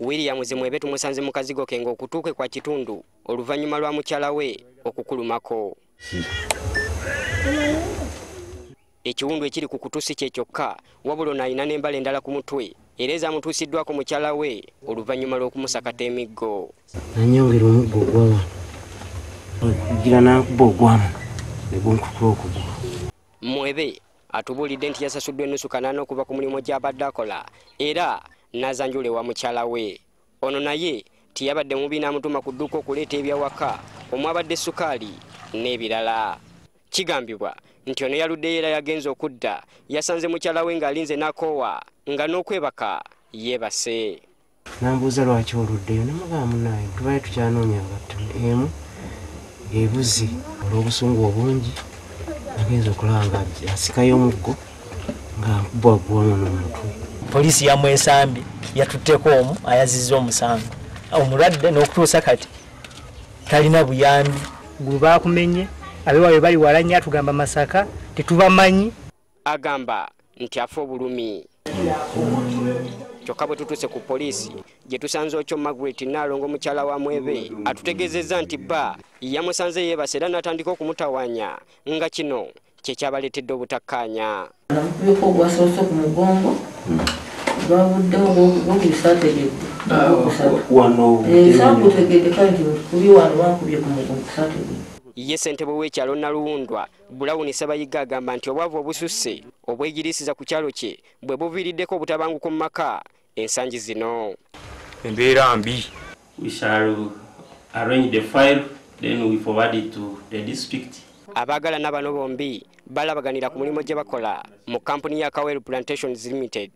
William Zimwebe tumusanze mu kazigo ke ng'okutuuke kwa kitundu oluvannyuma lwa mukyala we okukulumako. Ekiwundu ekiri ku kutu si kye kyokka wabula n'alina n'embala endala ku mutwe era ezaamutuusiddwako mukyala we oluvannyuma lw'okumusakata emiggo. Nanyongera omuggo ogw'awa kugira n'akuba ogwamu ne gunkutula okugulu. Mwebe atubuulidde nti yasasuddwa ennusu kanaana okuva ku mulimu gy'abadde akola era n'azanjula ewa mukyala we. Ono naye tiyabadde mubi n'amutuma ku dduuka okuleeta ebyawaka omwabadde sukaali n'ebirala. Kigambibwa nti ono yaluddeyo era yagenze okudda yasanze mukyala we ng'alinze n'akoowa nga n'okwebaka yeebase. Nambuuza lwaki oluddeyo namugamba munaaye tubaye tukyanoonya ngatto emu ebuzi olw'obusungu obungi nagenza okulaba nga asikayo omuggo nga nkubwagwamu n'omutwe. Poliisi yamwesambye yatutteko omu ayazizza omusango omulwadde n'okutuusa kati talina buyambi. Gwe baakumenye abeewaayo bali wala nnyo atugamba Masaka tetubamanyi. Agamba nti afa obulumi. Kyokka bwe tutuuse ku poliisi gye tusanze Okyo Margaret Nalongo mukyala wa Mwebe atutegeezezza nti bba yamusanze yeebase era n'atandika okumutawaanya nga kino kye kyabaleetedde obutakkaanya. Namukubeko ogwasoose ku mugongo gwavuddewo gw'okubisategedde saakutegedde kale nti mutukubye wano bankubye ku mugongo saategedde. Ye ssentebe w'ekyalo Naluwundwa Bulawuni Ssebayiga agamba nti obwavu obususse obwegiriisiza ku kyalo kye bwe buviiriddeko obutabanguko mu maka ensangi zino. Embeera mbi. We shall arrange the file, then we forward it to the district. Abaagalana bano bombi balabaganira ku mulimu gye bakola mu kampuni ya Kaweru Plantations Limited.